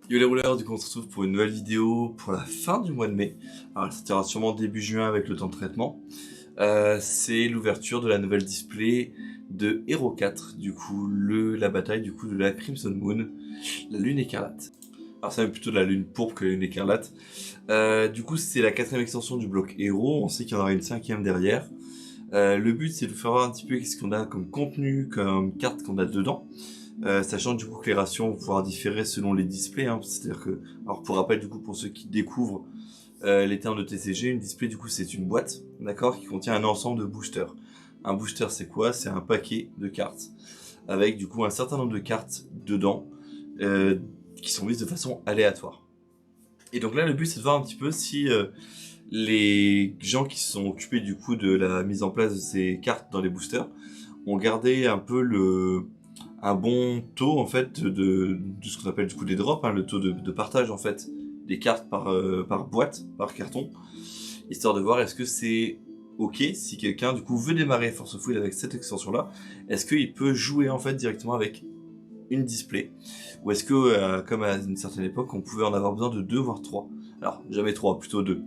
Yo les rouleurs, du coup on se retrouve pour une nouvelle vidéo pour la fin du mois de mai. Alors ça sortira sûrement début juin avec le temps de traitement. C'est l'ouverture de la nouvelle display de Hero 4, du coup la bataille du coup de la Crimson Moon, la lune écarlate. Alors c'est même plutôt de la lune pourpre que la lune écarlate. Du coup c'est la quatrième extension du bloc Hero, on sait qu'il y en aura une cinquième derrière. Le but c'est de faire voir un petit peu qu'est-ce qu'on a comme contenu, comme carte qu'on a dedans. Sachant du coup que les rations vont pouvoir différer selon les displays, hein. C'est-à-dire que, alors pour rappel du coup pour ceux qui découvrent les termes de TCG, une display du coup c'est une boîte, d'accord, qui contient un ensemble de boosters. Un booster c'est quoi? C'est un paquet de cartes avec du coup un certain nombre de cartes dedans qui sont mises de façon aléatoire. Et donc là le but c'est de voir un petit peu si les gens qui se sont occupés du coup de la mise en place de ces cartes dans les boosters ont gardé un peu un bon taux en fait de ce qu'on appelle du coup des drops, hein, le taux de partage en fait des cartes par boîte, par carton, histoire de voir est-ce que c'est ok si quelqu'un du coup veut démarrer Force of Will avec cette extension là, est-ce qu'il peut jouer en fait directement avec une display, ou est-ce que comme à une certaine époque on pouvait en avoir besoin de 2 voire 3, alors jamais 3, plutôt 2.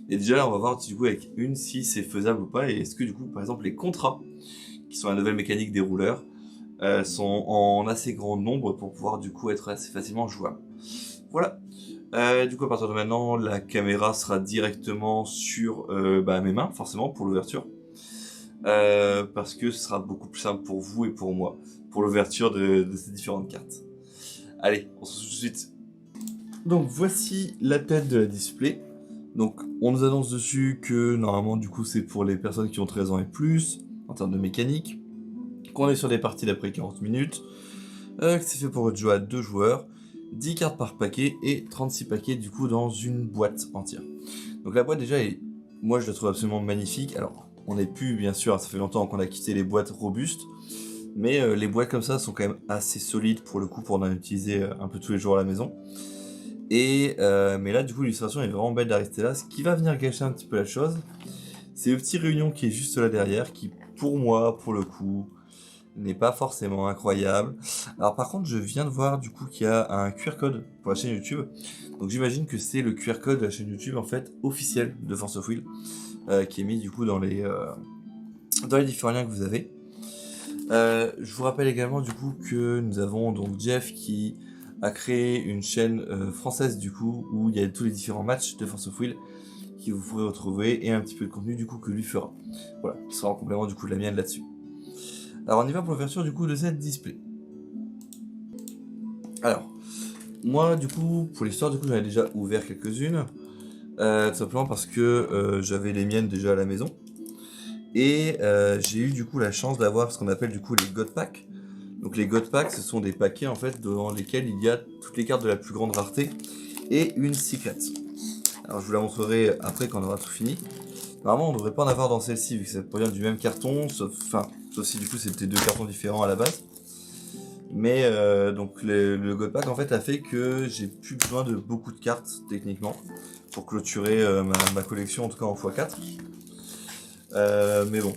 Et déjà là on va voir du coup avec une si c'est faisable ou pas, et est-ce que du coup par exemple les contrats qui sont la nouvelle mécanique des rouleurs sont en assez grand nombre pour pouvoir du coup être assez facilement jouables. Voilà. Du coup à partir de maintenant la caméra sera directement sur mes mains forcément pour l'ouverture. Parce que ce sera beaucoup plus simple pour vous et pour moi pour l'ouverture de ces différentes cartes. Allez, on se retrouve tout de suite. Donc voici la tête de la display. Donc on nous annonce dessus que normalement du coup c'est pour les personnes qui ont 13 ans et plus en termes de mécanique, qu'on est sur des parties d'après 40 minutes, que c'est fait pour être joué à 2 joueurs, 10 cartes par paquet et 36 paquets du coup dans une boîte entière. Donc la boîte déjà, moi je la trouve absolument magnifique. Alors on n'est plus bien sûr, ça fait longtemps qu'on a quitté les boîtes robustes, mais les boîtes comme ça sont quand même assez solides pour le coup pour en utiliser un peu tous les jours à la maison. Mais là du coup l'illustration est vraiment belle d'Aristella. Ce qui va venir gâcher un petit peu la chose, c'est le petit réunion qui est juste là derrière, qui pour moi, pour le coup, n'est pas forcément incroyable. Alors par contre, je viens de voir du coup qu'il y a un QR code pour la chaîne YouTube. Donc j'imagine que c'est le QR code de la chaîne YouTube en fait officielle de Force of Will, qui est mis du coup dans les différents liens que vous avez. Je vous rappelle également du coup que nous avons donc Jeff qui a créé une chaîne française du coup où il y a tous les différents matchs de Force of Will qui vous pourrez retrouver, et un petit peu de contenu du coup que lui fera. Voilà, qui sera en complément du coup de la mienne là-dessus. Alors on y va pour l'ouverture du coup de cette display. Alors, moi du coup, pour l'histoire du coup j'en ai déjà ouvert quelques-unes, tout simplement parce que j'avais les miennes déjà à la maison. Et j'ai eu du coup la chance d'avoir ce qu'on appelle du coup les God Packs. Donc les God Packs, ce sont des paquets en fait dans lesquels il y a toutes les cartes de la plus grande rareté et une secret. Alors je vous la montrerai après quand on aura tout fini. Normalement on ne devrait pas en avoir dans celle-ci vu que ça provient du même carton, sauf si du coup c'était 2 cartons différents à la base. Mais donc le God Pack en fait a fait que j'ai plus besoin de beaucoup de cartes techniquement pour clôturer ma collection, en tout cas en x4. Mais bon,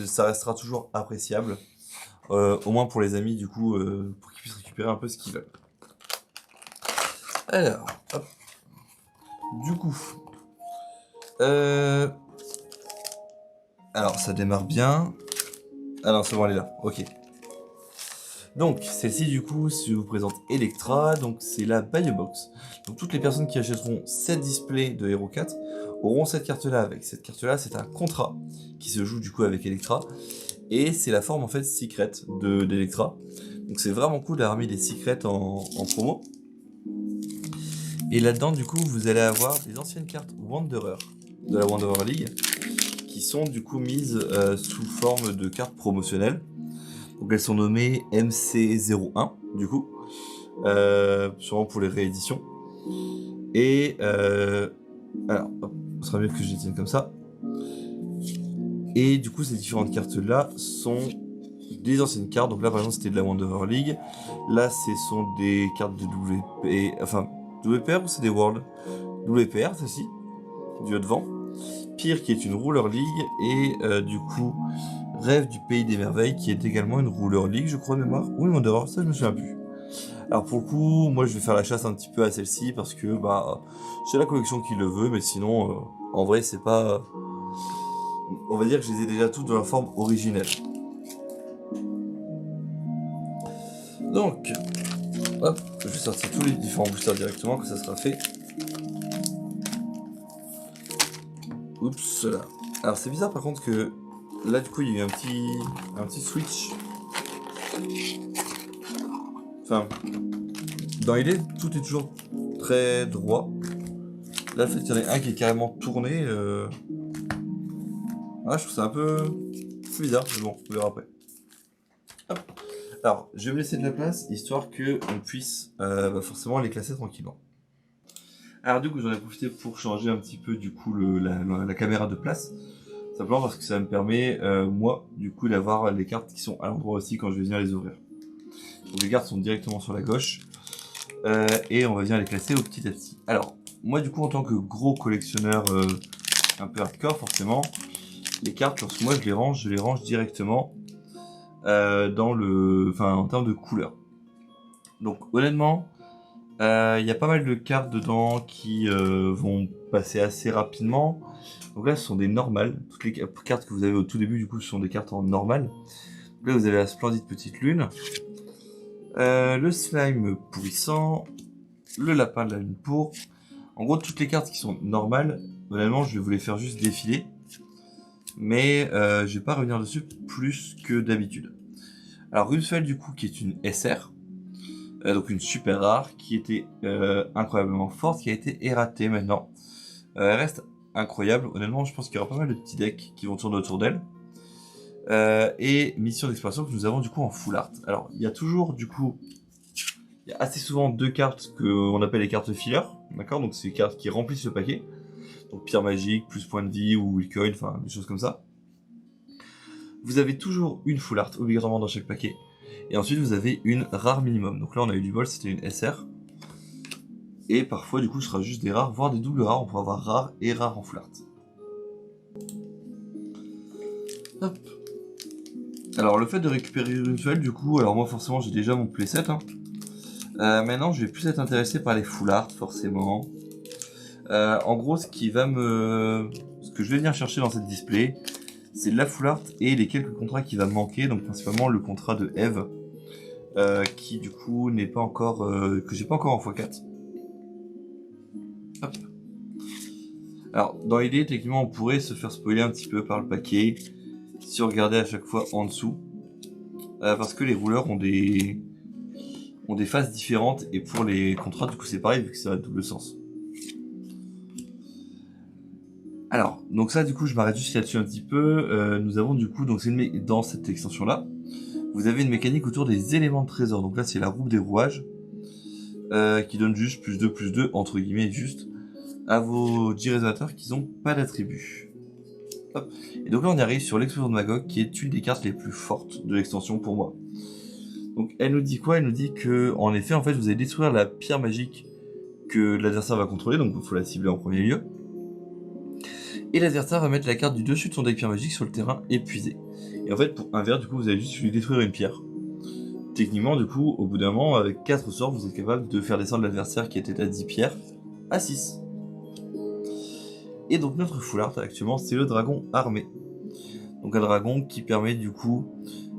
ça restera toujours appréciable, au moins pour les amis du coup, pour qu'ils puissent récupérer un peu ce qu'ils veulent. Alors, hop. Du coup, alors ça démarre bien. Ah non, c'est bon, elle est là, ok. Donc, celle-ci, du coup, je vous présente Electra, donc c'est la Buy Box. Donc, toutes les personnes qui achèteront cette display de Hero 4 auront cette carte-là avec. Cette carte-là, c'est un contrat qui se joue du coup avec Electra, et c'est la forme en fait secret d'Electra. Donc, c'est vraiment cool d'avoir mis des secrets en promo. Et là-dedans, du coup, vous allez avoir des anciennes cartes Wanderer de la Wanderer League qui sont du coup mises sous forme de cartes promotionnelles. Donc elles sont nommées MC01 du coup, sûrement pour les rééditions. Et alors, hop, ce sera mieux que je les tienne comme ça. Et du coup ces différentes cartes là sont des anciennes cartes. Donc là par exemple c'était de la Wanderer League. Là ce sont des cartes de WP, enfin WPR ou c'est des World? WPR celle-ci, du haut de vent. Pire qui est une Ruler League, et du coup Rêve du Pays des Merveilles qui est également une Ruler League je crois de mémoire, ou une Wanderer, ça je me souviens plus. Alors pour le coup, moi je vais faire la chasse un petit peu à celle-ci parce que bah c'est la collection qui le veut, mais sinon en vrai c'est pas... On va dire que je les ai déjà toutes dans leur forme originelle. Donc, hop, je vais sortir tous les différents boosters directement, que ça sera fait. Oups, là. Alors c'est bizarre par contre que là du coup il y a eu un petit switch. Enfin, dans l'idée tout est toujours très droit. Là le fait qu'il y en ait un qui est carrément tourné, ah, je trouve ça un peu bizarre, mais bon, on verra après. Hop. Alors, je vais me laisser de la place, histoire qu'on puisse forcément les classer tranquillement. Alors du coup, j'en ai profité pour changer un petit peu du coup la caméra de place. Simplement parce que ça me permet, moi, du coup, d'avoir les cartes qui sont à l'endroit aussi quand je vais venir les ouvrir. Donc les cartes sont directement sur la gauche. Et on va venir les classer au petit à petit. Alors, moi du coup, en tant que gros collectionneur un peu hardcore, forcément, les cartes, lorsque moi je les range directement dans en termes de couleur. Donc honnêtement, il y a pas mal de cartes dedans qui vont passer assez rapidement. Donc là, ce sont des normales. Toutes les cartes que vous avez au tout début, du coup, ce sont des cartes en normal. Donc là, vous avez la splendide petite lune, le slime pourrissant, le lapin de la lune pourpre. En gros, toutes les cartes qui sont normales, honnêtement, je vais vous les faire juste défiler. Mais je vais pas revenir dessus plus que d'habitude. Alors Runefeld du coup qui est une SR, donc une super rare, qui était incroyablement forte, qui a été erratée maintenant. Elle reste incroyable, honnêtement je pense qu'il y aura pas mal de petits decks qui vont tourner autour d'elle. Et mission d'exploration que nous avons du coup en full art. Alors il y a toujours du coup, il y a assez souvent deux cartes qu'on appelle les cartes filler, d'accord, donc c'est les cartes qui remplissent le paquet. Donc pierre magique, plus point de vie ou willcoin, enfin des choses comme ça. Vous avez toujours une full art obligatoirement dans chaque paquet. Et ensuite vous avez une rare minimum. Donc là on a eu du bol, c'était une SR. Et parfois du coup ce sera juste des rares, voire des doubles rares. On pourra avoir rare et rare en full art. Hop. Alors le fait de récupérer une seule du coup, alors moi forcément j'ai déjà mon playset. Maintenant je vais plus être intéressé par les full art forcément. En gros ce que je vais venir chercher dans cette display, c'est de la full art et les quelques contrats qui va me manquer, donc principalement le contrat de Eve, qui du coup n'est pas encore, que j'ai pas encore en x4. Hop. Alors dans l'idée, techniquement on pourrait se faire spoiler un petit peu par le paquet, si on regardait à chaque fois en dessous, parce que les rouleurs ont des phases différentes, et pour les contrats du coup c'est pareil vu que ça a double sens. Alors, donc ça du coup je m'arrête juste là-dessus un petit peu. Nous avons du coup, donc c'est dans cette extension là, vous avez une mécanique autour des éléments de trésor. Donc là c'est la roue des rouages, qui donne juste plus 2 entre guillemets juste à vos G-résonateurs qui n'ont pas d'attribut. Et donc là on arrive sur l'explosion de Magog, qui est une des cartes les plus fortes de l'extension pour moi. Donc elle nous dit quoi? Elle nous dit que en effet en fait vous allez détruire la pierre magique que l'adversaire va contrôler, donc il faut la cibler en premier lieu. Et l'adversaire va mettre la carte du dessus de son deck pierre magique sur le terrain épuisé. Et en fait pour un vert du coup vous allez juste lui détruire une pierre. Techniquement du coup au bout d'un moment avec 4 sorts vous êtes capable de faire descendre l'adversaire qui était à 10 pierres à 6. Et donc notre full art actuellement c'est le dragon armé. Donc un dragon qui permet du coup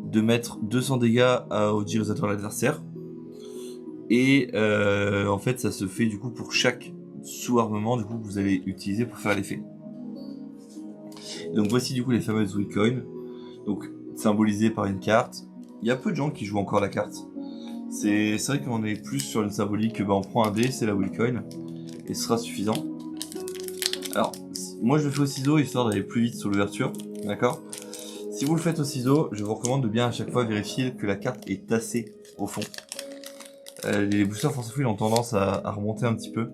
de mettre 200 dégâts au gyrosateur de l'adversaire. Et en fait ça se fait du coup pour chaque sous-armement du coup que vous allez utiliser pour faire l'effet. Donc voici du coup les fameuses willcoin, donc symbolisées par une carte. Il y a peu de gens qui jouent encore la carte. C'est vrai qu'on est plus sur une symbolique, on prend un dé, c'est la willcoin, et ce sera suffisant. Alors, moi je le fais au ciseau histoire d'aller plus vite sur l'ouverture, d'accord? Si vous le faites au ciseau, je vous recommande de bien à chaque fois vérifier que la carte est tassée au fond. Les boosters force fouille ont tendance à remonter un petit peu.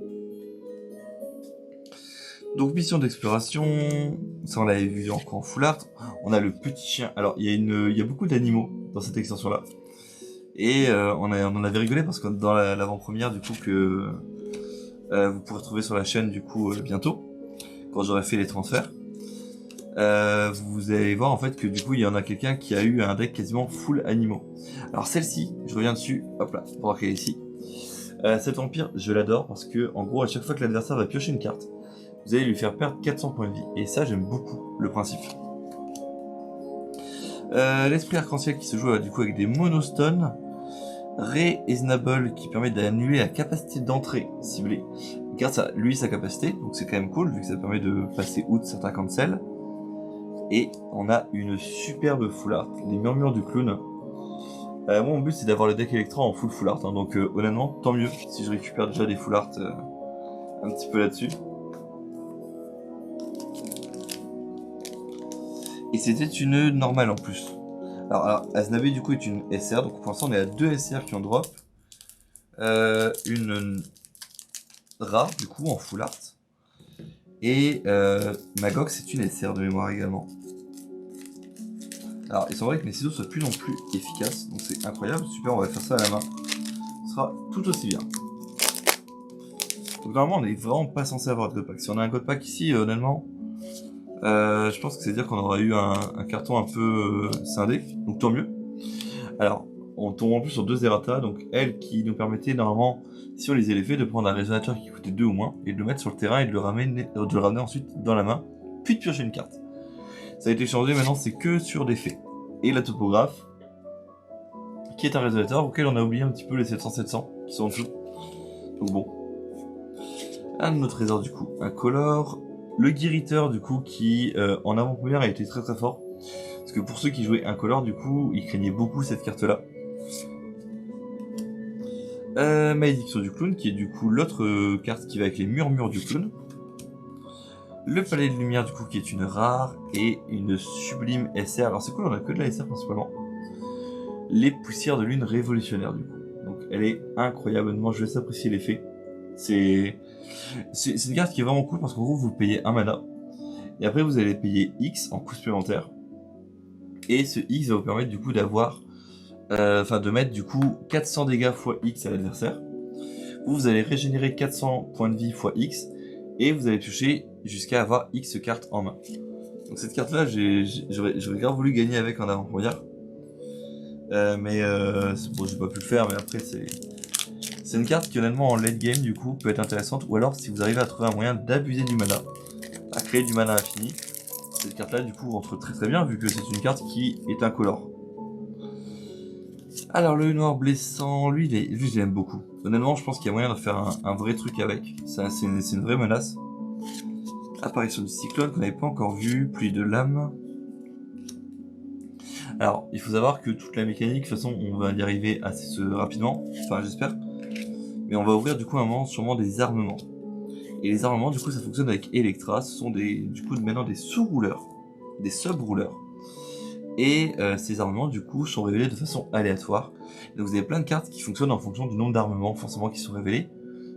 Donc mission d'exploration, ça on l'avait vu encore en full art. On a le petit chien. Alors il y a beaucoup d'animaux dans cette extension là. Et on en avait rigolé parce que dans l'avant-première du coup que vous pourrez trouver sur la chaîne du coup bientôt, quand j'aurai fait les transferts. vous allez voir en fait que du coup il y en a quelqu'un qui a eu un deck quasiment full animaux. Alors celle-ci, je reviens dessus, hop là, pour voir qu'elle est ici. Cet vampire, je l'adore parce que en gros à chaque fois que l'adversaire va piocher une carte, vous allez lui faire perdre 400 points de vie. Et ça j'aime beaucoup le principe. L'esprit arc-en-ciel qui se joue du coup avec des monostones. Reasonable qui permet d'annuler la capacité d'entrée ciblée. Grâce à lui sa capacité, donc c'est quand même cool vu que ça permet de passer outre certains cancels. Et on a une superbe full art, les murmures du clown. Moi mon but c'est d'avoir le deck Electra en full art, hein, donc honnêtement tant mieux si je récupère déjà des full art un petit peu là-dessus. Et c'était une normale en plus. Alors Aznabe du coup est une SR, donc pour l'instant on est à 2 SR qui ont drop. Une rare du coup en full art. Et Magog c'est une SR de mémoire également. Alors il semblerait que mes ciseaux soient plus non plus efficaces, donc c'est incroyable, super, on va faire ça à la main. Ce sera tout aussi bien. Donc normalement on est vraiment pas censé avoir de god pack. Si on a un god pack ici, honnêtement, je pense que c'est dire qu'on aura eu un carton un peu scindé, donc tant mieux. Alors, on tombe en plus sur 2 errata, donc elle qui nous permettait normalement, si on lisait l'effet, de prendre un résonateur qui coûtait 2 ou moins, et de le mettre sur le terrain et de le ramener ensuite dans la main, puis de piocher une carte. Ça a été changé, maintenant c'est que sur des faits. Et la topographe, qui est un résonateur auquel on a oublié un petit peu les 700-700 qui sont en dessous. Donc bon. Un de nos trésors du coup, un color. Le guériteur du coup qui en avant-première a été très très fort. Parce que pour ceux qui jouaient incolore du coup, ils craignaient beaucoup cette carte là. Malédiction du clown qui est du coup l'autre carte qui va avec les murmures du clown. Le palais de lumière du coup qui est une rare et une sublime SR. Alors c'est cool, on a que de la SR principalement. Les poussières de lune révolutionnaires du coup. Donc elle est incroyablement, je laisse apprécier l'effet. C'est une carte qui est vraiment cool parce qu'en gros vous payez un mana. Et après vous allez payer X en coût supplémentaire. Et ce X va vous permettre du coup d'avoir, de mettre du coup 400 dégâts x X à l'adversaire. Vous allez régénérer 400 points de vie x X. Et vous allez toucher jusqu'à avoir X cartes en main. Donc cette carte là, j'aurais grave voulu gagner avec en avant-première. Bon, j'ai pas pu le faire, mais après c'est une carte qui honnêtement en late game du coup peut être intéressante. Ou alors si vous arrivez à trouver un moyen d'abuser du mana, à créer du mana infini. Cette carte là du coup rentre très très bien vu que c'est une carte qui est incolore. Alors le noir blessant, lui je l'aime beaucoup. Honnêtement je pense qu'il y a moyen de faire un vrai truc avec. C'est une vraie menace. Apparition du cyclone qu'on n'avait pas encore vu, pluie de lames. Alors il faut savoir que toute la mécanique, de toute façon on va y arriver assez rapidement, enfin j'espère. Mais on va ouvrir du coup un moment sûrement des armements. Et les armements, du coup, ça fonctionne avec Electra. Ce sont maintenant des sous-rouleurs, des sub-rouleurs. Et ces armements, du coup, sont révélés de façon aléatoire. Donc vous avez plein de cartes qui fonctionnent en fonction du nombre d'armements, forcément, qui sont révélés.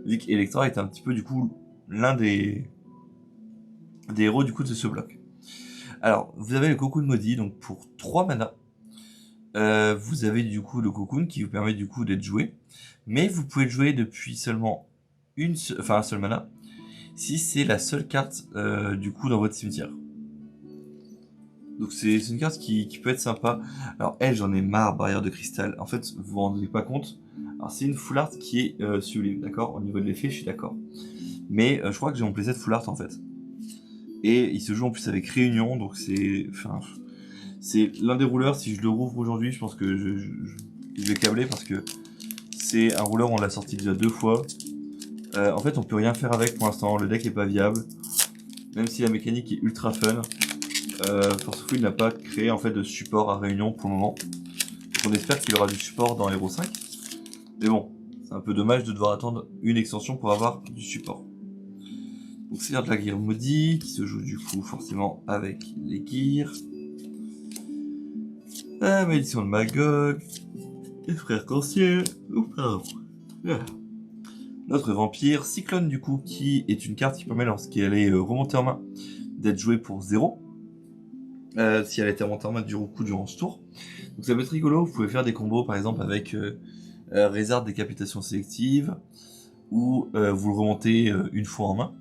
Vu qu'Electra est un petit peu, du coup, l'un des héros, du coup, de ce bloc. Alors, vous avez le Cocoon Maudit, donc pour 3 mana. Vous avez, du coup, le Cocoon qui vous permet, du coup, d'être joué. Mais vous pouvez le jouer depuis seulement un seul mana. Si c'est la seule carte du coup dans votre cimetière. Donc c'est une carte qui peut être sympa. Alors elle, j'en ai marre, barrière de cristal. En fait, vous vous rendez pas compte. Alors c'est une full art qui est sublime, d'accord. Au niveau de l'effet, je suis d'accord. Mais je crois que j'ai mon playset full art en fait. Et il se joue en plus avec Réunion, donc c'est l'un des rouleurs. Si je le rouvre aujourd'hui, je pense que je vais câbler parce que c'est un rouleur, on l'a sorti déjà 2 fois. En fait, on peut rien faire avec pour l'instant, le deck est pas viable. Même si la mécanique est ultra fun. Forceful n'a pas créé en fait de support à Réunion pour le moment. Donc on espère qu'il aura du support dans Hero 5. Mais bon, c'est un peu dommage de devoir attendre une extension pour avoir du support. Donc c'est de la Gear Maudit qui se joue du coup forcément avec les Gears. La malédiction de Magog. Les frères Concier. Pardon. Notre vampire, Cyclone du coup, qui est une carte qui permet lorsqu'elle est remontée en main d'être jouée pour 0. Si elle a été remontée en main durant ce tour. Donc ça peut être rigolo, vous pouvez faire des combos par exemple avec Réserve Décapitation Sélective, ou vous le remontez une fois en main.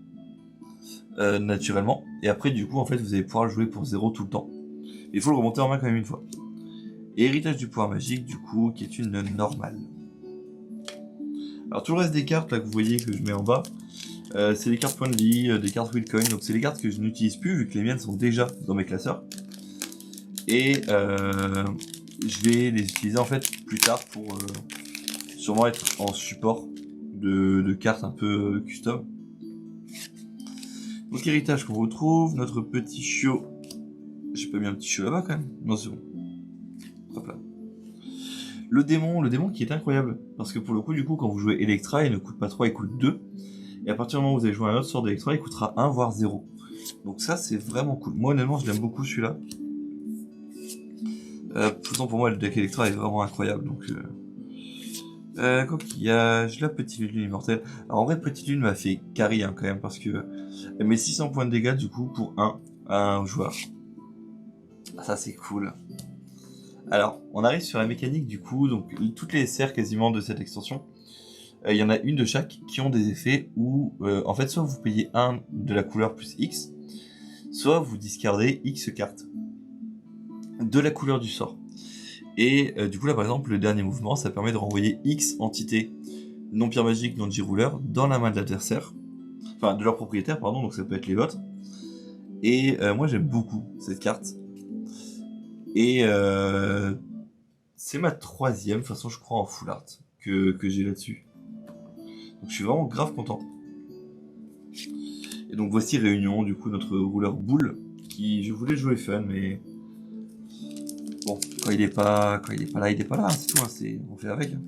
naturellement. Et après, du coup, en fait, vous allez pouvoir le jouer pour 0 tout le temps. Il faut le remonter en main quand même une fois. Et héritage du pouvoir magique, du coup, qui est une normale. Alors tout le reste des cartes là que vous voyez que je mets en bas, c'est des cartes point de vie, des cartes Willcoin, donc c'est des cartes que je n'utilise plus vu que les miennes sont déjà dans mes classeurs. Et je vais les utiliser en fait plus tard pour sûrement être en support de cartes un peu custom. Donc héritage qu'on retrouve, notre petit chiot. J'ai pas mis un petit chiot là-bas quand même. Non c'est bon. Hop là. Le démon qui est incroyable, parce que pour le coup, du coup, quand vous jouez Electra, il ne coûte pas 3, il coûte 2. Et à partir du moment où vous allez jouer un autre sort d'Electra, il coûtera 1 voire 0. Donc ça, c'est vraiment cool. Moi, honnêtement, je l'aime beaucoup celui-là. Pourtant, pour moi, le deck Electra est vraiment incroyable. Donc, coquillage, la petite lune immortelle. Alors en vrai, petite lune m'a fait carry hein, quand même, parce que elle met 600 points de dégâts du coup pour un joueur. Ah, ça, c'est cool. Alors, on arrive sur la mécanique du coup, donc toutes les SR quasiment de cette extension, il y en a une de chaque qui ont des effets où, en fait, soit vous payez 1 de la couleur plus X, soit vous discardez X cartes de la couleur du sort. Et du coup là par exemple, le dernier mouvement, ça permet de renvoyer X entités non pierre magique, non G-Ruler dans la main de l'adversaire, enfin de leur propriétaire, pardon, donc ça peut être les vôtres. Et moi j'aime beaucoup cette carte. Et c'est ma 3e façon, je crois, en full art que j'ai là-dessus. Donc je suis vraiment grave content. Et donc voici Réunion, du coup notre rouleur boule, qui je voulais jouer fun, mais bon, quand il est pas là, il est pas là, c'est tout, hein, on fait avec. Hein.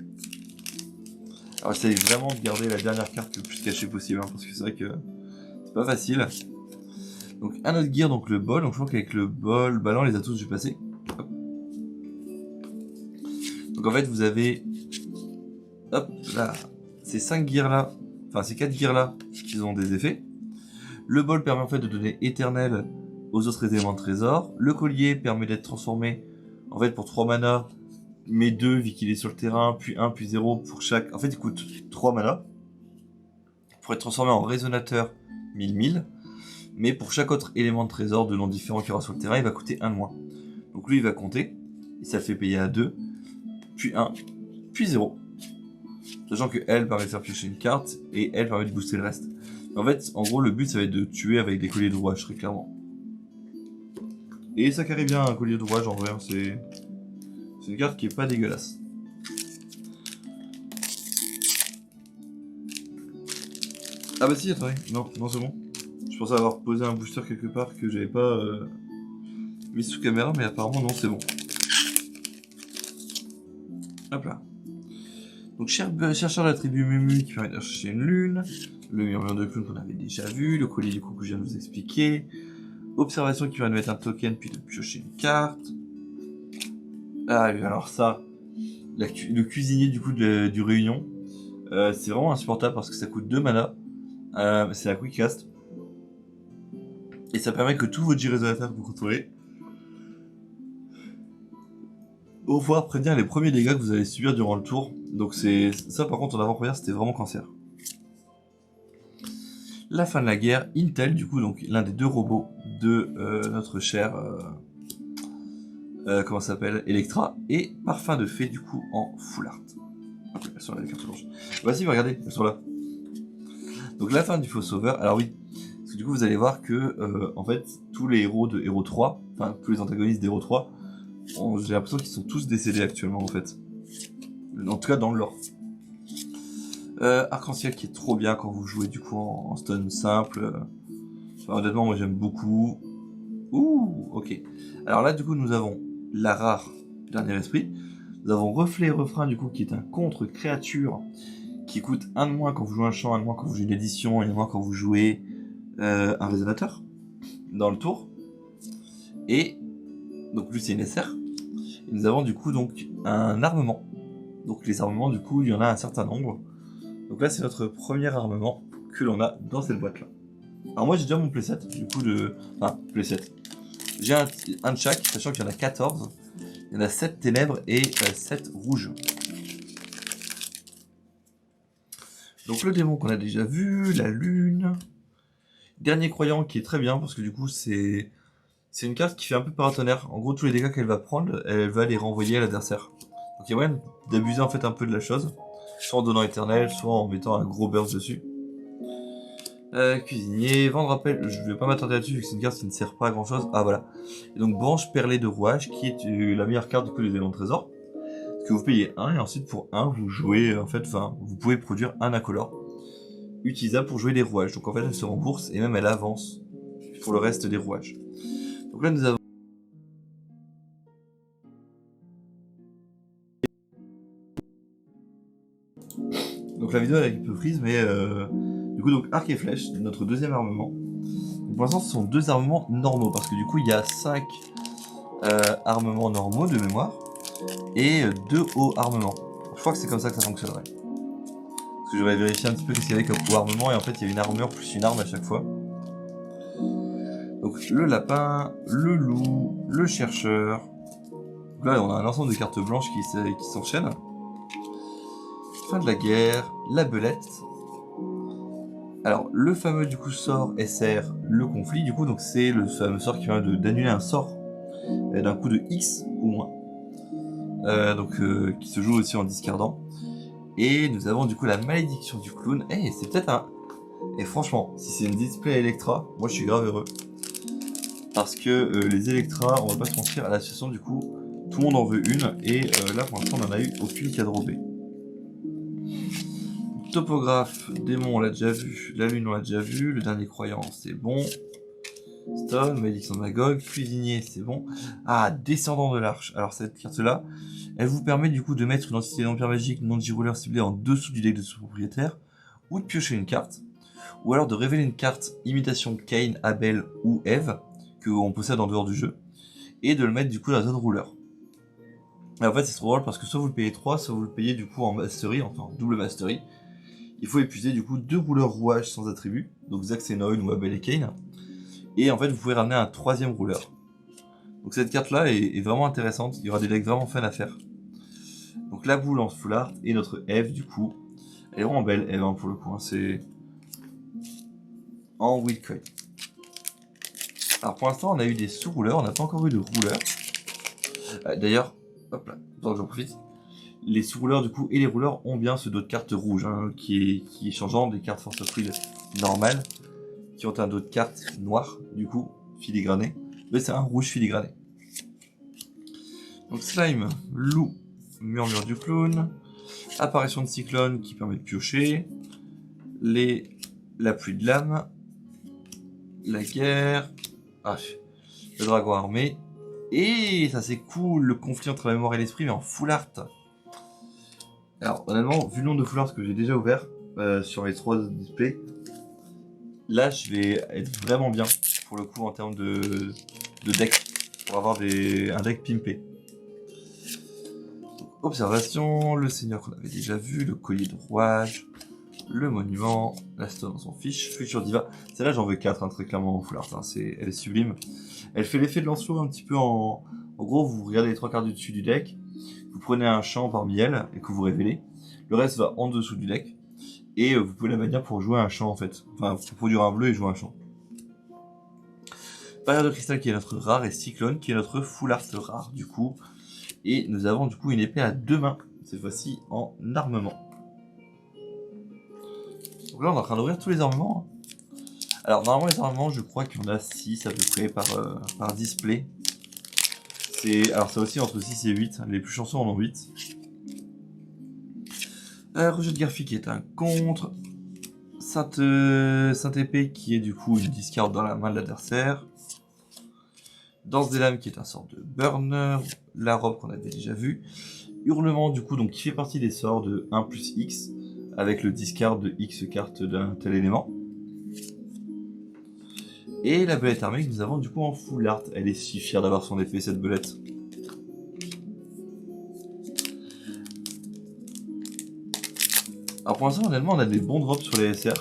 Alors j'essaie vraiment de garder la dernière carte le plus cachée possible, hein, parce que c'est vrai que c'est pas facile. Donc un autre gear, donc le bol, donc je crois qu'avec le bol, bah non, on les a tous vu passer. Hop. Donc en fait vous avez, hop là, ces 5 gears là, enfin ces 4 gears là, qui ont des effets. Le bol permet en fait de donner éternel aux autres éléments de trésor. Le collier permet d'être transformé en fait pour 3 mana, mais 2 vu qu'il est sur le terrain, puis 1, puis 0 pour chaque. En fait il coûte 3 mana. Pour être transformé en résonateur 1000, mais pour chaque autre élément de trésor de nom différent qu'il y aura sur le terrain, il va coûter 1 de moins. Donc lui il va compter, et ça le fait payer à 2, puis 1, puis 0. Sachant que elle permet de faire piocher une carte, et elle permet de booster le reste. En fait, en gros, le but, ça va être de tuer avec des colliers de rouage, très clairement. Et ça carry bien un collier de rouage, en vrai, hein, c'est une carte qui est pas dégueulasse. Ah bah si, attendez, non, c'est bon. Je pensais avoir posé un booster quelque part que j'avais pas mis sous caméra, mais apparemment non, c'est bon. Hop là. Donc chercheur d'attribut Mumu qui permet de chercher une lune, le murmure de clown qu'on avait déjà vu, le collier du coup que je viens de vous expliquer, observation qui permet de mettre un token puis de piocher une carte. Ah alors ça, le cuisinier du coup du Réunion, c'est vraiment insupportable parce que ça coûte 2 mana, c'est la quick cast, et ça permet que tous vos G-Résonateurs que vous contrôlez vont pouvoir prévenir les premiers dégâts que vous allez subir durant le tour. Donc c'est ça par contre en avant-première c'était vraiment cancer. La fin de la guerre, Intel du coup donc l'un des 2 robots de notre cher comment ça s'appelle, Electra, et Parfum de Fée du coup en full art. Ok, elles sont là les cartes blanches. Voici, regardez, elles sont là. Donc la fin du faux sauveur, alors oui, parce que du coup vous allez voir que en fait tous les héros de Héros 3, enfin tous les antagonistes d'Héros 3, j'ai l'impression qu'ils sont tous décédés actuellement en fait. En tout cas dans le lore. Arc-en-ciel qui est trop bien quand vous jouez du coup en stun simple. Enfin, honnêtement moi j'aime beaucoup. Ouh, ok. Alors là du coup nous avons la rare dernier esprit. Nous avons reflet et refrain du coup qui est un contre créature qui coûte 1 de moins quand vous jouez un champ, 1 de moins quand vous jouez une édition, et 1 de moins quand vous jouez un résonateur dans le tour. Et donc lui c'est une SR. Et nous avons du coup donc un armement. Donc les armements du coup il y en a un certain nombre. Donc là c'est notre premier armement que l'on a dans cette boîte là. Alors moi j'ai déjà mon playset du coup de... Enfin playset. J'ai un de chaque, sachant qu'il y en a 14. Il y en a 7 ténèbres et 7 rouges. Donc le démon qu'on a déjà vu, la lune. Dernier croyant qui est très bien parce que du coup c'est une carte qui fait un peu paratonnerre. En gros tous les dégâts qu'elle va prendre, elle va les renvoyer à l'adversaire. Donc il y a moyen d'abuser en fait un peu de la chose, soit en donnant éternel, soit en mettant un gros burst dessus. Cuisinier, vendre appel, je vais pas m'attarder là-dessus vu que c'est une carte qui ne sert pas à grand chose. Ah voilà. Et donc branche perlée de rouage qui est la meilleure carte du coup des éléments de trésor. Parce que vous payez 1 et ensuite pour 1 vous jouez en fait, enfin vous pouvez produire un incolore utilisable pour jouer des rouages. Donc en fait elle se rembourse et même elle avance pour le reste des rouages. Donc là nous avons donc la vidéo elle est un peu prise mais du coup donc arc et flèche, notre deuxième armement. Donc, pour l'instant ce sont deux armements normaux parce que du coup il y a 5 armements normaux de mémoire et 2 hauts armements. Je crois que c'est comme ça que ça fonctionnerait. Parce que j'aurais vérifié un petit peu ce qu'il y avait comme haut armement et en fait il y a une armure plus une arme à chaque fois. Donc le lapin, le loup, le chercheur. Donc là on a un ensemble de cartes blanches qui s'enchaînent. Fin de la guerre, la belette. Alors le fameux du coup sort SR, le conflit du coup, donc c'est le fameux sort qui permet d'annuler un sort d'un coup de X ou moins. Qui se joue aussi en discardant. Et nous avons du coup la malédiction du clown. Eh, c'est peut-être un... Et franchement, si c'est une display Electra, moi je suis grave heureux. Parce que les Electra, on va pas se mentir, à la situation du coup, tout le monde en veut une. Et là pour l'instant on n'en a eu aucune qui a droppé. Topographe, démon on l'a déjà vu, la lune on l'a déjà vu, le dernier croyant c'est bon. Stone, malédiction de Magog, cuisinier c'est bon. Ah, descendant de l'arche. Alors cette carte là, elle vous permet du coup de mettre une entité d'empire magique non G-Roller ciblée en dessous du deck de son propriétaire, ou de piocher une carte, ou alors de révéler une carte imitation Cain, Abel ou Eve, que on possède en dehors du jeu, et de le mettre du coup dans la zone rouleur. Et en fait c'est trop drôle parce que soit vous le payez 3, soit vous le payez du coup en mastery, enfin en double mastery. Il faut épuiser du coup 2 rouleurs rouages sans attribut, donc Zaxenoin ou Abel et Cain, et en fait vous pouvez ramener un troisième rouleur. Donc cette carte là est vraiment intéressante, il y aura des decks vraiment fun à faire. Donc la boule en full art et notre Eve du coup, elle est vraiment belle Eve hein, pour le coup, hein, c'est en Wheatcoin. Alors pour l'instant on a eu des sous-rouleurs, on n'a pas encore eu de rouleurs. D'ailleurs, hop là, donc j'en profite. Les sous-rouleurs du coup et les rouleurs ont bien ce dos de carte rouge hein, qui est changeant des cartes Force of Will normales qui ont un dos de carte noir du coup filigrané, mais c'est un rouge filigrané. Donc slime, loup, murmure du clown, apparition de cyclone qui permet de piocher, la pluie de lame, la guerre, le dragon armé, et ça c'est cool, le conflit entre la mémoire et l'esprit mais en full art. Alors honnêtement, vu le nombre de full art que j'ai déjà ouvert sur les 3 displays, là je vais être vraiment bien pour le coup en termes de deck, pour avoir un deck pimpé. Donc, observation, le seigneur qu'on avait déjà vu, le collier de rouage, le monument, la stone dans son fiche, future diva. Celle-là j'en veux 4 hein, très clairement en full art, hein, elle est sublime. Elle fait l'effet de Lancelot un petit peu en gros vous regardez les 3 cartes du dessus du deck, vous prenez un champ parmi elles et que vous révélez, le reste va en dessous du deck, et vous pouvez la bannir pour jouer un champ en fait, enfin pour produire un bleu et jouer un champ. Barrière de cristal qui est notre rare et cyclone qui est notre full art rare du coup, et nous avons du coup une épée à 2 mains, cette fois-ci en armement. Donc là on est en train d'ouvrir tous les armements. Alors normalement les armements je crois qu'il y en a 6 à peu près par display. Alors ça aussi entre 6 et 8, les plus chanceux en ont 8. Rejet de Garfi qui est un contre. Sainte épée qui est du coup une discard dans la main de l'adversaire. Danse des lames qui est un sort de burner. La robe qu'on avait déjà vu. Hurlement du coup donc qui fait partie des sorts de 1 plus X avec le discard de X cartes d'un tel élément. Et la belette armée que nous avons du coup en full art. Elle est si fière d'avoir son épée cette belette. Alors pour l'instant honnêtement on a des bons drops sur les SR.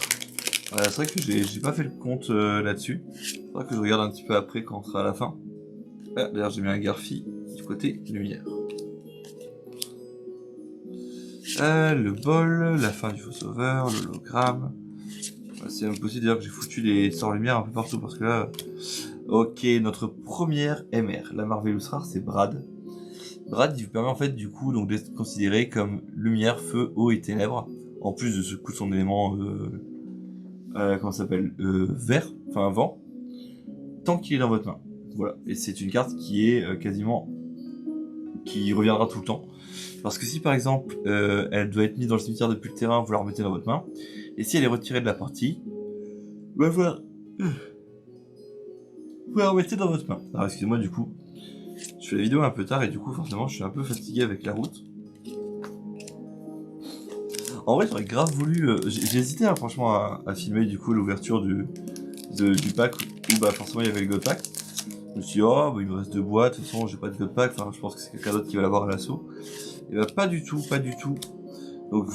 C'est vrai que j'ai pas fait le compte là-dessus. C'est vrai que je regarde un petit peu après quand on sera à la fin. D'ailleurs j'ai mis un Garfi du côté lumière. Le bol, la fin du faux sauveur, l'hologramme, C'est même possible d'ailleurs que j'ai foutu les sorts lumière un peu partout parce que là... Ok, notre première MR, la Marvelous rare, c'est Brad. Brad, il vous permet en fait du coup donc d'être considéré comme lumière, feu, eau et ténèbres, en plus de ce coup de son élément, comment ça s'appelle, vert, enfin vent, tant qu'il est dans votre main. Voilà, et c'est une carte qui est quasiment, qui reviendra tout le temps. Parce que si par exemple elle doit être mise dans le cimetière depuis le terrain, vous la remettez dans votre main, et si elle est retirée de la partie, bah voilà, vous la remettez dans votre main. Alors excusez-moi du coup, je fais la vidéo un peu tard et du coup forcément je suis un peu fatigué avec la route. En vrai j'aurais grave voulu, j'ai hésité hein, franchement à filmer du coup l'ouverture du pack où bah forcément il y avait le God Pack. Je me suis dit oh bah, il me reste 2 boîtes, de toute façon j'ai pas de God Pack, enfin je pense que c'est quelqu'un d'autre qui va l'avoir à l'assaut. Et bah pas du tout, pas du tout. Donc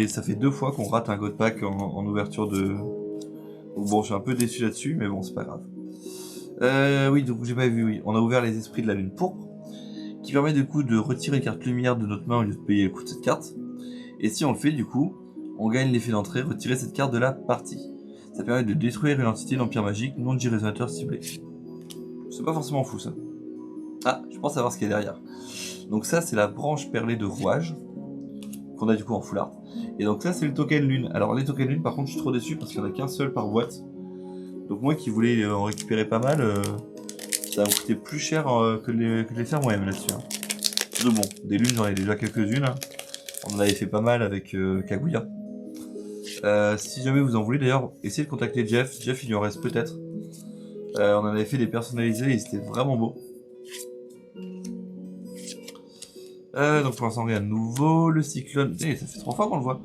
ça fait 2 fois qu'on rate un God Pack en ouverture de... Donc bon je suis un peu déçu là-dessus mais bon c'est pas grave. Oui donc j'ai pas vu, oui. On a ouvert les esprits de la lune pourpre, qui permet du coup de retirer les cartes lumière de notre main au lieu de payer le coût de cette carte. Et si on le fait du coup, on gagne l'effet d'entrée, retirer cette carte de la partie. Ça permet de détruire une entité d'empire magique non de résonateur ciblé. C'est pas forcément fou ça. Ah, je pense savoir ce qu'il y a derrière. Donc ça c'est la branche perlée de rouage, qu'on a du coup en full art. Et donc ça c'est le token lune. Alors les tokens lune par contre je suis trop déçu parce qu'il n'y en a qu'un seul par boîte. Donc moi qui voulais en récupérer pas mal, ça va me coûter plus cher que de les faire moi-même là-dessus. Hein. Bon, des lunes j'en ai déjà quelques-unes. Hein. On en avait fait pas mal avec Kaguya. Si jamais vous en voulez d'ailleurs, essayez de contacter Jeff. Jeff il lui en reste peut-être. On en avait fait des personnalisés et c'était vraiment beau. Donc pour l'instant rien de nouveau. Le cyclone, ça fait 3 fois qu'on le voit.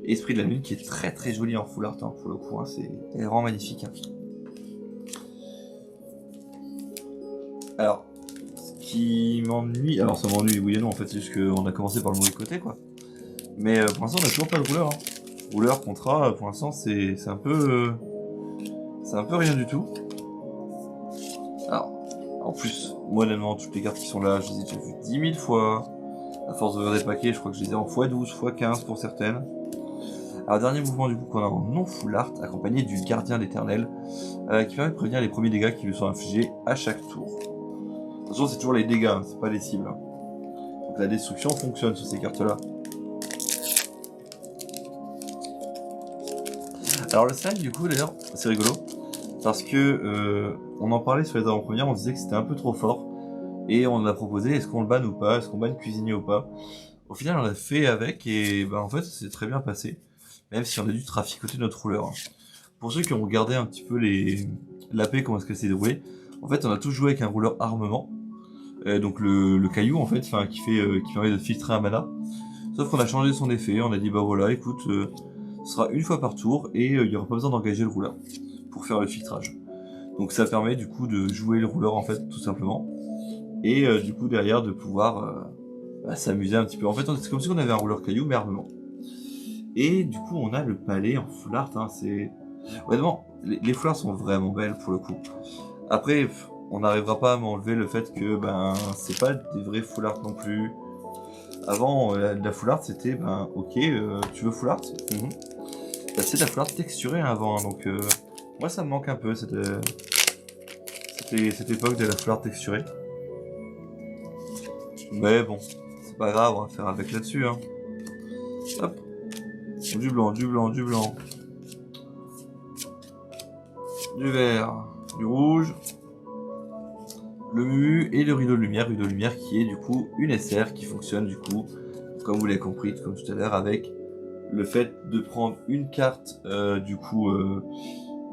Esprit de la lune qui est très très joli en full art hein, pour le coup. Hein, c'est vraiment magnifique. Hein. Alors, ce qui m'ennuie... Alors ça m'ennuie oui et non en fait, c'est juste qu'on a commencé par le mauvais côté quoi. Mais pour l'instant on a toujours pas le rouleur. Hein. Rouleur, contrat, pour l'instant c'est un peu... c'est un peu rien du tout. Alors, en plus, moi honnêtement, toutes les cartes qui sont là, je les ai déjà vues 10 000 fois. À force d'ouvrir des paquets, je crois que je les ai en x12, x15 pour certaines. Alors, dernier mouvement du coup qu'on a en non full art, accompagné du gardien d'éternel, qui permet de prévenir les premiers dégâts qui lui sont infligés à chaque tour. Attention, c'est toujours les dégâts, hein, c'est pas les cibles. Hein. Donc la destruction fonctionne sur ces cartes-là. Alors le slime du coup d'ailleurs, c'est rigolo, parce que on en parlait sur les avant-premières, on disait que c'était un peu trop fort, et on a proposé est-ce qu'on le banne ou pas, est-ce qu'on banne cuisinier ou pas. Au final on a fait avec, et bah en fait ça s'est très bien passé, même si on a dû traficoter notre rouleur. Hein. Pour ceux qui ont regardé un petit peu l'AP, comment est-ce que c'est déroulé, en fait on a tous joué avec un rouleur armement, donc le caillou en fait, qui permet de filtrer un mana, sauf qu'on a changé son effet, on a dit bah voilà écoute... ce sera une fois par tour et il n'y aura pas besoin d'engager le rouleur pour faire le filtrage. Donc ça permet du coup de jouer le rouleur en fait tout simplement et du coup derrière de pouvoir s'amuser un petit peu. En fait c'est comme si on avait un rouleur caillou mais armement. Et du coup on a le palais en full art. Hein, c'est honnêtement les full art sont vraiment belles pour le coup. Après on n'arrivera pas à m'enlever le fait que ben c'est pas des vrais full art non plus. Avant la full art c'était ben ok tu veux full art c'est de la full art texturée avant, hein, donc moi ça me manque un peu cette époque de la full art texturée. Mais bon, c'est pas grave, on va faire avec là-dessus. Hein. Hop, du blanc, du blanc, du blanc, du vert, du rouge, le mu et le rideau de lumière qui est du coup une SR qui fonctionne du coup, comme vous l'avez compris, comme tout à l'heure, avec le fait de prendre une carte du coup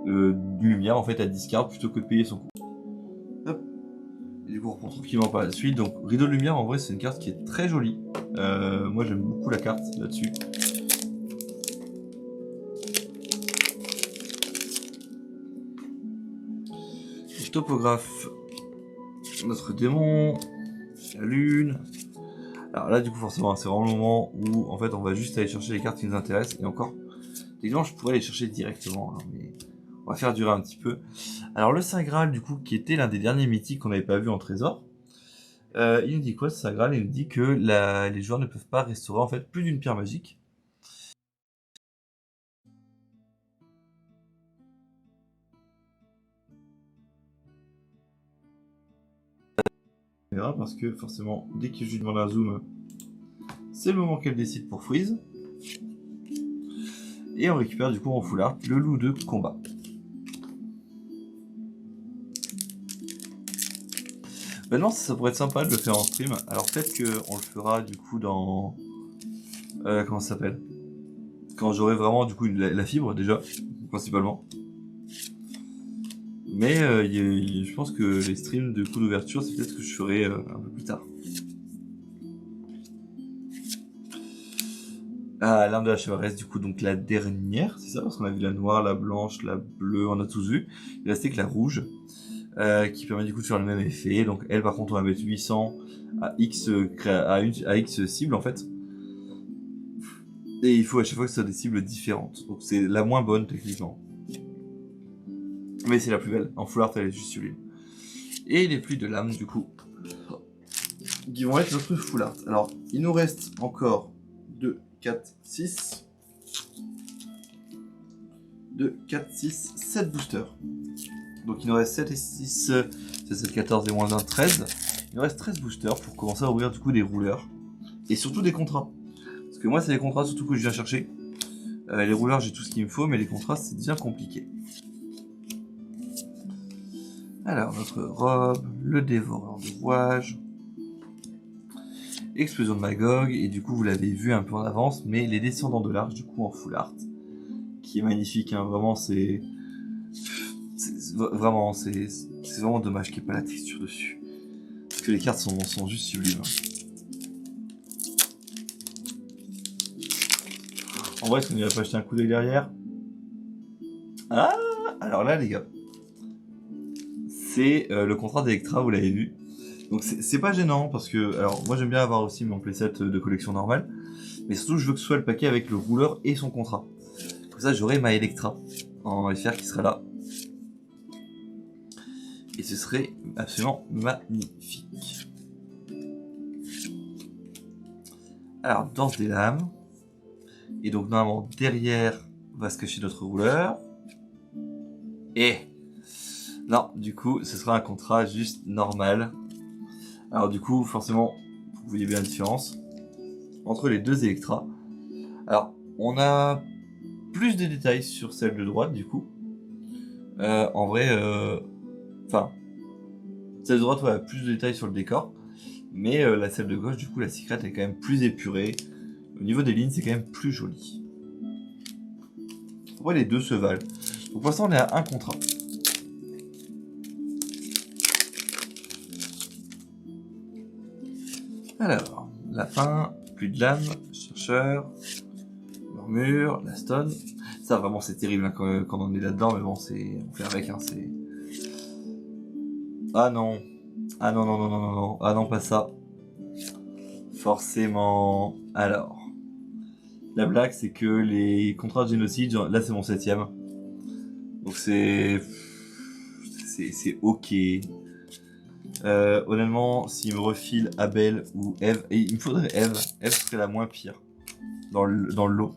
de lumière en fait à discard plutôt que de payer son coût. Hop. Et du coup on reprend tranquillement par la suite. Donc rideau de lumière en vrai c'est une carte qui est très jolie. Moi j'aime beaucoup la carte là-dessus. Topographe, notre démon, la lune. Alors là du coup forcément c'est vraiment le moment où en fait on va juste aller chercher les cartes qui nous intéressent et encore. Techniquement je pourrais les chercher directement hein, mais on va faire durer un petit peu. Alors le Saint Graal du coup qui était l'un des derniers mythiques qu'on n'avait pas vu en trésor. Il nous dit quoi ce Saint Graal? Il nous dit que les joueurs ne peuvent pas restaurer en fait plus d'une pierre magique. Parce que forcément, dès que je lui demande un zoom, c'est le moment qu'elle décide pour freeze. Et on récupère du coup en full art le loup de combat. Maintenant, ça pourrait être sympa de le faire en stream. Alors peut-être qu'on le fera du coup dans... comment ça s'appelle? Quand j'aurai vraiment du coup la fibre déjà, principalement. Mais je pense que les streams de coup d'ouverture, c'est peut-être ce que je ferai un peu plus tard. Ah, l'arme de la chevaleresque, du coup, donc la dernière, c'est ça? Parce qu'on a vu la noire, la blanche, la bleue, on a tous vu. Il restait que la rouge, qui permet du coup de faire le même effet. Donc elle, par contre, on va mettre 800 à X, à X cible, en fait. Et il faut à chaque fois que ce soit des cibles différentes. Donc c'est la moins bonne, techniquement. Mais c'est la plus belle. En full art, elle est juste sublime. Et les pluies de lames, du coup, qui vont être notre full art. Alors, il nous reste encore 2, 4, 6... 2, 4, 6, 7 boosters. Donc il nous reste 7 et 6, c'est 7, 14 et moins 1, 13. Il nous reste 13 boosters pour commencer à ouvrir du coup des rouleurs. Et surtout des contrats. Parce que moi c'est les contrats surtout que je viens chercher. Les rouleurs j'ai tout ce qu'il me faut, mais les contrats c'est bien compliqué. Alors notre robe, le dévoreur de rouages, explosion de Magog, et du coup vous l'avez vu un peu en avance, mais les descendants de l'arche du coup en full art. Qui est magnifique, hein. Vraiment c'est vraiment dommage qu'il n'y ait pas la texture dessus. Parce que les cartes sont juste sublimes. En vrai, est-ce qu'on irait pas acheter un coup d'œil derrière? Ah, alors là, les gars, c'est le contrat d'Electra, vous l'avez vu. Donc c'est pas gênant, parce que, alors moi j'aime bien avoir aussi mon playset de collection normale, mais surtout je veux que ce soit le paquet avec le rouleur et son contrat. Comme ça, j'aurai ma Electra en FR qui sera là. Et ce serait absolument magnifique. Alors, danse des lames. Et donc, normalement, derrière va se cacher notre rouleur. Et... non, du coup, ce sera un contrat juste normal. Alors, du coup, forcément, vous voyez bien la différence entre les deux Electra. Alors, on a plus de détails sur celle de droite, du coup. En vrai... enfin, celle de droite a plus de détails sur le décor, mais la celle de gauche, du coup, la secret est quand même plus épurée. Au niveau des lignes, c'est quand même plus joli. Ouais, les deux se valent. Donc pour l'instant, on est à un contrat. Alors, lapin, pluie de lame, chercheur, murmure, la stone. Ça, vraiment, c'est terrible hein, quand on est là-dedans, mais bon, on fait avec, hein, c'est... Ah non. Ah non, non, non, non, non, non. Ah non, pas ça. Forcément. Alors. La blague, c'est que les contrats de génocide, là, c'est mon 7ème. Donc c'est ok. Honnêtement, s'il me refile Abel ou Eve, et il me faudrait Eve. Eve serait la moins pire dans le lot.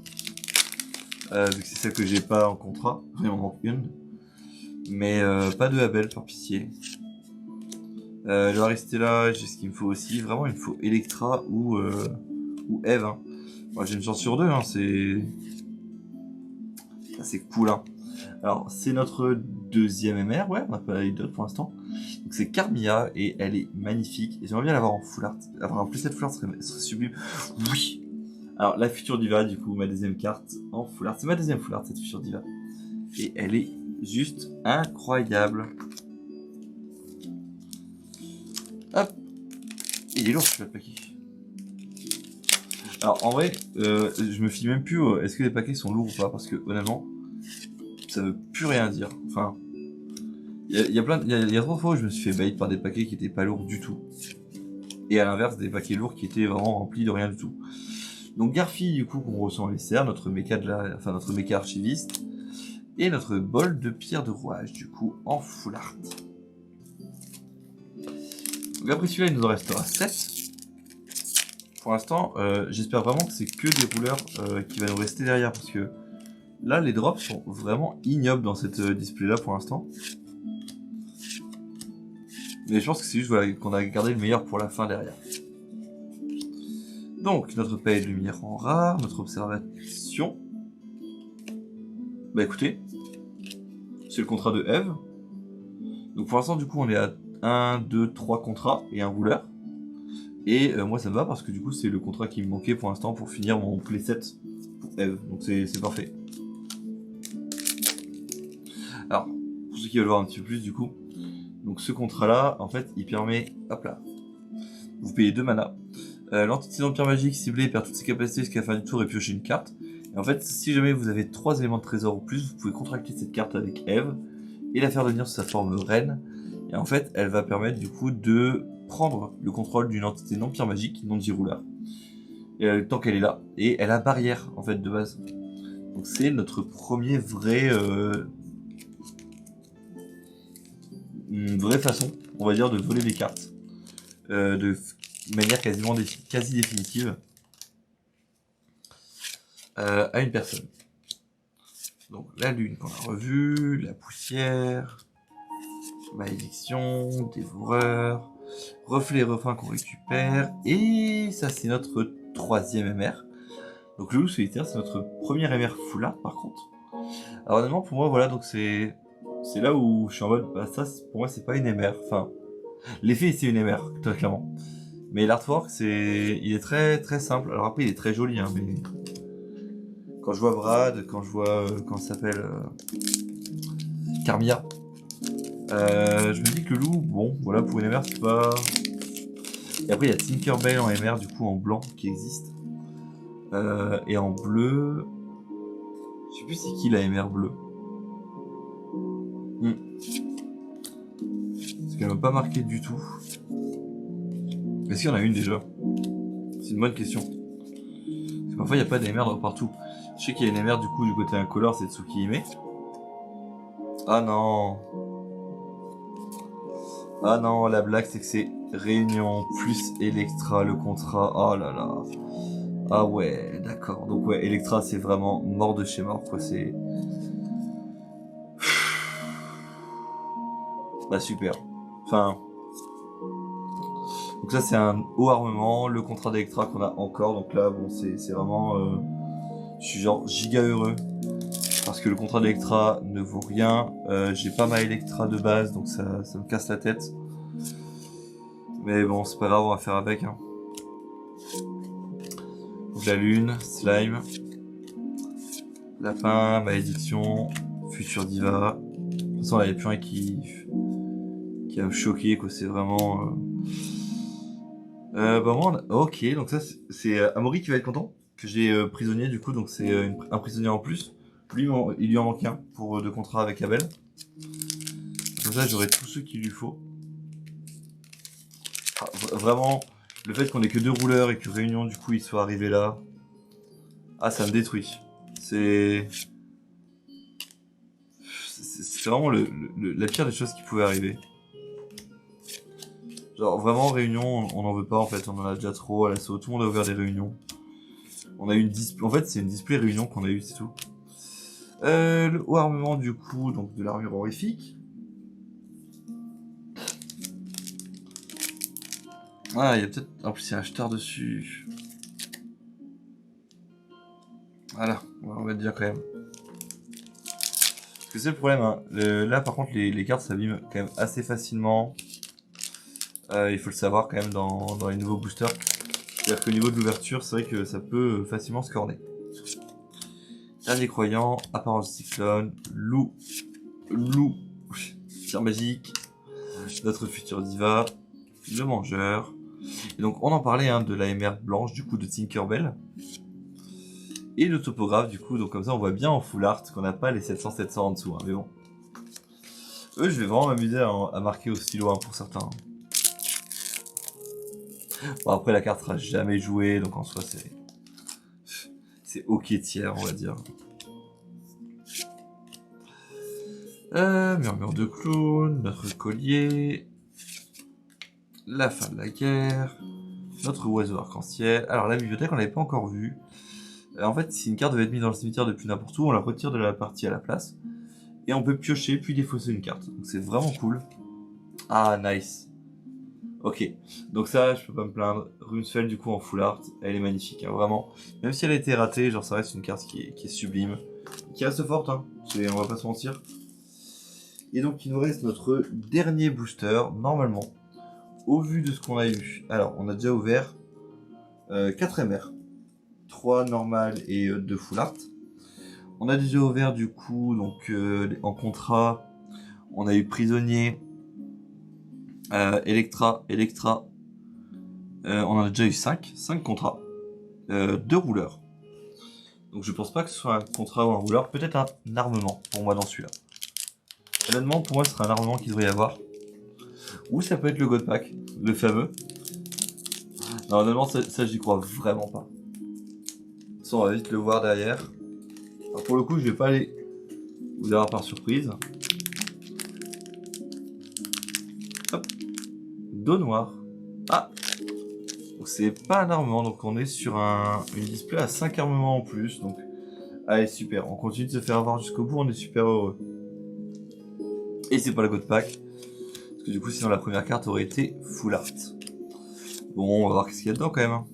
Vu que c'est celle que j'ai pas en contrat. Il m'en manque une. Mais pas de Abel, par pitié. Le Aristella, j'ai ce qu'il me faut aussi. Vraiment, il me faut Electra ou Eve. Hein. Moi, j'ai une chance sur deux. Hein. C'est cool. Hein. Alors, c'est notre deuxième MR. Ouais, on n'a pas eu d'autres pour l'instant. Donc, c'est Carmilla et elle est magnifique. Et j'aimerais bien l'avoir en full art. Avoir un plus cette full art serait sublime. Oui. Alors, la future diva, du coup, ma deuxième carte en full art. C'est ma deuxième full art, cette future diva. Et elle est juste incroyable. Hop. Et il est lourd, je fais le paquet. Alors, en vrai, je me fie même plus est-ce que les paquets sont lourds ou pas, parce que, honnêtement, ça veut plus rien dire. Enfin, il y a 3 fois où je me suis fait bait par des paquets qui étaient pas lourds du tout. Et à l'inverse, des paquets lourds qui étaient vraiment remplis de rien du tout. Donc, Garfi, du coup, qu'on ressent en SR, notre méca notre méca archiviste, et notre bol de pierre de rouage, du coup, en full art. Donc après celui-là, il nous en restera 7. Pour l'instant, j'espère vraiment que c'est que des rouleurs qui va nous rester derrière, parce que là, les drops sont vraiment ignobles dans cette display-là pour l'instant. Mais je pense que c'est juste voilà, qu'on a gardé le meilleur pour la fin derrière. Donc, notre paille de lumière en rare, notre observation. Bah écoutez, c'est le contrat de Eve. Donc pour l'instant, du coup, on est à 1, 2, 3 contrats et un rouleur. Et moi, ça me va parce que du coup, c'est le contrat qui me manquait pour l'instant pour finir mon playset pour Eve. Donc c'est parfait. Alors, pour ceux qui veulent voir un petit peu plus, du coup, donc ce contrat-là, en fait, il permet, hop là, vous payez 2 mana. L'entité d'empire magique ciblée perd toutes ses capacités jusqu'à la fin du tour et piocher une carte. Et en fait, si jamais vous avez 3 éléments de trésor ou plus, vous pouvez contracter cette carte avec Eve et la faire devenir sous sa forme reine. Et en fait, elle va permettre du coup de prendre le contrôle d'une entité d'empire magique, non D-Ruler, tant qu'elle est là. Et elle a barrière, en fait, de base. Donc c'est notre premier vrai... une vraie façon, on va dire, de voler des cartes. De manière quasiment quasi définitive. À une personne. Donc la lune qu'on a revue, la poussière, malédiction, dévoreur, reflet et refrain qu'on récupère, et ça c'est notre 3e MR. Donc le loup solitaire c'est notre premier MR full art par contre. Alors honnêtement pour moi voilà, donc c'est là où je suis en mode, bah ça pour moi c'est pas une MR, enfin l'effet c'est une MR très clairement. Mais l'artwork il est très très simple, alors après il est très joli hein, mais... Quand je vois Brad, quand je vois, comment ça s'appelle, Carmilla, je me dis que le loup, bon, voilà, pour une MR, c'est pas... Et après, il y a Tinkerbell en MR, du coup, en blanc, qui existe. Et en bleu... Je sais plus c'est qui la MR bleue. Parce qu'elle m'a pas marqué du tout. Est-ce qu'il y en a une déjà? C'est une bonne question. Parce que parfois, il n'y a pas des MR partout. Je sais qu'il y a une MR, du coup, du côté incolore, c'est Tsukihime. Ah non. Ah non, la blague c'est que c'est Réunion plus Electra, le contrat. Oh là là. Ah ouais, d'accord. Donc ouais, Electra c'est vraiment mort de chez mort quoi, c'est... Bah super. Enfin... Donc ça c'est un haut armement, le contrat d'Electra qu'on a encore. Donc là bon c'est vraiment... Je suis genre giga heureux. Parce que le contrat d'Electra ne vaut rien. J'ai pas ma Electra de base donc ça me casse la tête. Mais bon, c'est pas grave, on va faire avec. Hein. Donc la lune, slime, lapin, malédiction, futur diva. De toute façon, là, il n'y a plus rien qui a me choqué, quoi. C'est vraiment... bah moi, ok, donc ça, c'est Amaury qui va être content. Que j'ai prisonnier, du coup, donc c'est un prisonnier en plus. Lui, il lui en manque un pour 2 contrats avec Abel. Comme ça, j'aurai tous ceux qu'il lui faut. Ah, vraiment, le fait qu'on ait que 2 rouleurs et que Réunion, du coup, il soit arrivé là... Ah, ça me détruit. C'est vraiment la pire des choses qui pouvaient arriver. Genre, vraiment, Réunion, on n'en veut pas, en fait. On en a déjà trop à l'assaut. Tout le monde a ouvert des réunions. On a eu une display... En fait, c'est une display réunion qu'on a eu, c'est tout. Le haut armement, du coup, donc de l'armure horrifique. Ah, il y a peut-être... En plus, il y a un acheteur dessus. Voilà, on va le dire quand même. Parce que c'est le problème, hein. Là par contre les cartes s'abîment quand même assez facilement. Il faut le savoir quand même dans les nouveaux boosters. C'est-à-dire qu'au niveau de l'ouverture, c'est vrai que ça peut facilement se corner. Dernier croyant, apparence cyclone, loup, tir magique, notre futur diva, le mangeur. Et donc on en parlait hein, de la MR blanche du coup de Tinkerbell. Et le topographe du coup, donc comme ça on voit bien en full art qu'on n'a pas les 700-700 en dessous, hein, mais bon. Eux je vais vraiment m'amuser à marquer au stylo hein, pour certains. Bon après la carte sera jamais jouée, donc en soi c'est ok tiers on va dire. Murmure de clown, notre collier, la fin de la guerre, notre oiseau arc-en-ciel. Alors la bibliothèque on l'avait pas encore vue. En fait, si une carte devait être mise dans le cimetière depuis n'importe où, on la retire de la partie à la place. Et on peut piocher puis défausser une carte. Donc c'est vraiment cool. Ah, nice. Ok, donc ça, je peux pas me plaindre. Runesfell, du coup, en full art, elle est magnifique, hein, vraiment. Même si elle a été ratée, genre, ça reste une carte qui est sublime. Qui reste forte, hein. On va pas se mentir. Et donc, il nous reste notre dernier booster, normalement. Au vu de ce qu'on a eu. Alors, on a déjà ouvert 4 MR. 3 normales et 2 full art. On a déjà ouvert, du coup, donc, en contrat, on a eu prisonnier, Electra, on en a déjà eu 5 contrats, 2 rouleurs. Donc je pense pas que ce soit un contrat ou un rouleur, peut-être un armement pour moi dans celui-là. Honnêtement, pour moi, ce serait un armement qu'il devrait y avoir. Ou ça peut être le God Pack, le fameux. Non, honnêtement, ça j'y crois vraiment pas. Ça, on va vite le voir derrière. Alors pour le coup, je vais pas aller vous avoir par surprise. Hop. Dos noir. Ah, donc c'est pas un armement, donc on est sur une display à 5 armements en plus. Donc, allez, super. On continue de se faire avoir jusqu'au bout, on est super heureux. Et c'est pas le God Pack. Parce que du coup, sinon la première carte aurait été full art. Bon, on va voir ce qu'il y a dedans quand même.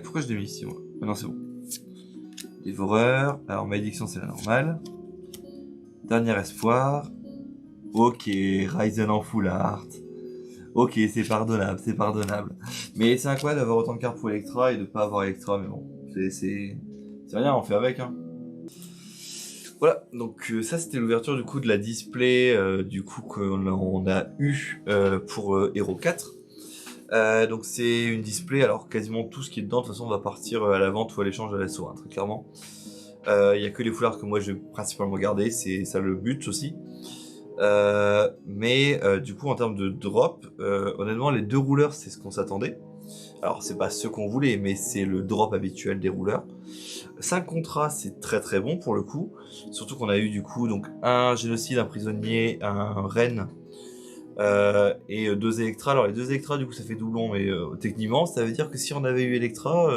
Pourquoi je l'ai mis ici, moi? Ah non, c'est bon. Dévoreur. Alors, malédiction, c'est la normale. Dernier espoir. Ok, Ryzen en full art. Ok, c'est pardonnable, c'est pardonnable. Mais c'est incroyable d'avoir autant de cartes pour Electra et de pas avoir Electra, mais bon. C'est rien, on fait avec, hein. Voilà, donc ça c'était l'ouverture du coup de la display du coup qu'on a eu pour Hero 4. Donc c'est une display, alors quasiment tout ce qui est dedans de toute façon va partir à la vente ou à l'échange à l'assaut, hein, très clairement. Il y a que les foulards que moi je vais principalement garder, c'est ça le but aussi. Mais du coup en termes de drop, honnêtement les 2 rouleurs c'est ce qu'on s'attendait. Alors c'est pas ce qu'on voulait, mais c'est le drop habituel des rouleurs. 5 contrats, c'est très très bon pour le coup. Surtout qu'on a eu du coup donc un génocide, un prisonnier, un reine et 2 Electra. Alors les 2 Electra du coup ça fait doublon, mais techniquement ça veut dire que si on avait eu Electra,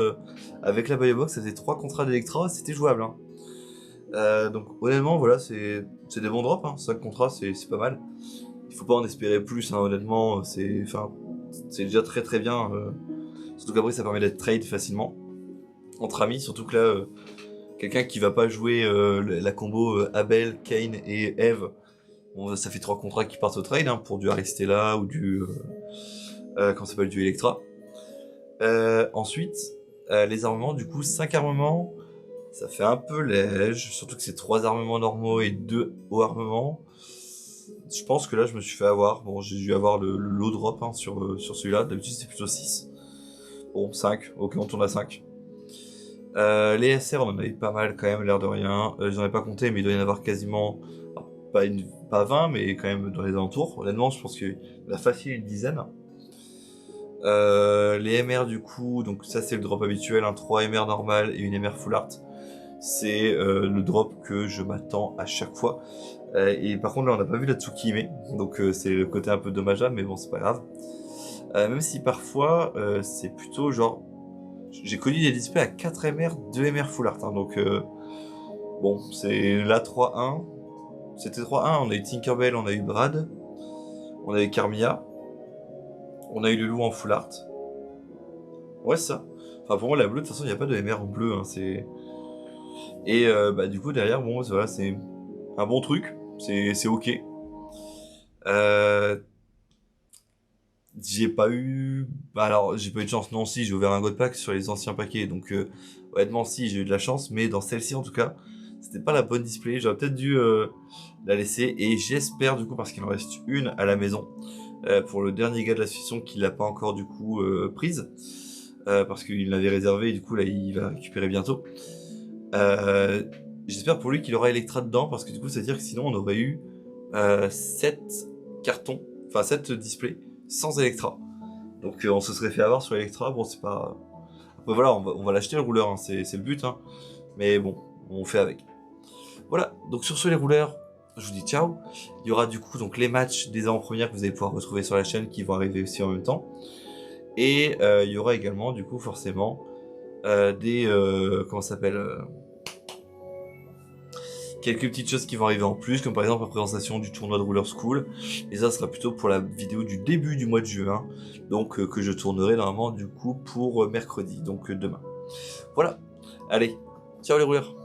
avec la Box ça faisait 3 contrats d'Electra, c'était jouable. Hein. Donc honnêtement voilà, c'est des bons drops, hein. 5 contrats c'est pas mal. Il faut pas en espérer plus, hein, honnêtement, c'est déjà très très bien. Surtout qu'après ça permet d'être trade facilement entre amis, surtout que là, quelqu'un qui va pas jouer la combo Abel, Kane et Eve, bon, ça fait 3 contrats qui partent au trade hein, pour du Aristella ou du comment ça s'appelle, du Electra. Ensuite, les armements, du coup 5 armements, ça fait un peu léger, surtout que c'est 3 armements normaux et 2 hauts armements. Je pense que là je me suis fait avoir, bon j'ai dû avoir le low drop hein, sur celui-là, d'habitude c'est plutôt 6. Bon 5, ok on tourne à 5. Les SR on en avait pas mal quand même, l'air de rien. J'en ai pas compté mais il doit y en avoir quasiment, alors, pas 20 mais quand même dans les alentours. Honnêtement je pense qu'il y en a facile une dizaine. Les MR du coup, donc ça c'est le drop habituel, un 3 MR normal et une MR full art. C'est le drop que je m'attends à chaque fois. Et par contre là on n'a pas vu la Tsukihime, donc c'est le côté un peu dommageable, mais bon c'est pas grave. Même si parfois c'est plutôt genre... J'ai connu des displays à 4 MR, 2 MR full art, hein, donc bon c'est la 3-1. C'était 3-1, on a eu Tinkerbell, on a eu Brad, on a eu Carmilla, on a eu le loup en full art. Ouais c'est ça. Enfin pour moi la bleue de toute façon il n'y a pas de MR en bleu, hein, c'est... Et bah du coup derrière bon voilà c'est un bon truc, c'est ok. J'ai pas eu... Bah alors, j'ai pas eu de chance, non, si, j'ai ouvert un God Pack sur les anciens paquets, donc honnêtement, si, j'ai eu de la chance, mais dans celle-ci, en tout cas, c'était pas la bonne display, j'aurais peut-être dû la laisser, et j'espère, du coup, parce qu'il en reste une à la maison, pour le dernier gars de l'association qui l'a pas encore, du coup, prise, parce qu'il l'avait réservé, et du coup, là, il va récupérer bientôt. J'espère pour lui qu'il aura Electra dedans, parce que du coup, ça veut dire que sinon, on aurait eu 7 cartons, enfin 7 displays, sans Electra. Donc on se serait fait avoir sur Electra, bon c'est pas... Après voilà, on va l'acheter le rouleur, hein, c'est le but, hein. Mais bon, on fait avec. Voilà, donc sur ce les rouleurs, je vous dis ciao. Il y aura du coup donc les matchs des avant-premières que vous allez pouvoir retrouver sur la chaîne qui vont arriver aussi en même temps. Et il y aura également du coup forcément des... comment ça s'appelle quelques petites choses qui vont arriver en plus, comme par exemple la présentation du tournoi de Roller School. Et ça sera plutôt pour la vidéo du début du mois de juin, donc que je tournerai normalement du coup pour mercredi, donc demain. Voilà, allez, ciao les rouleurs!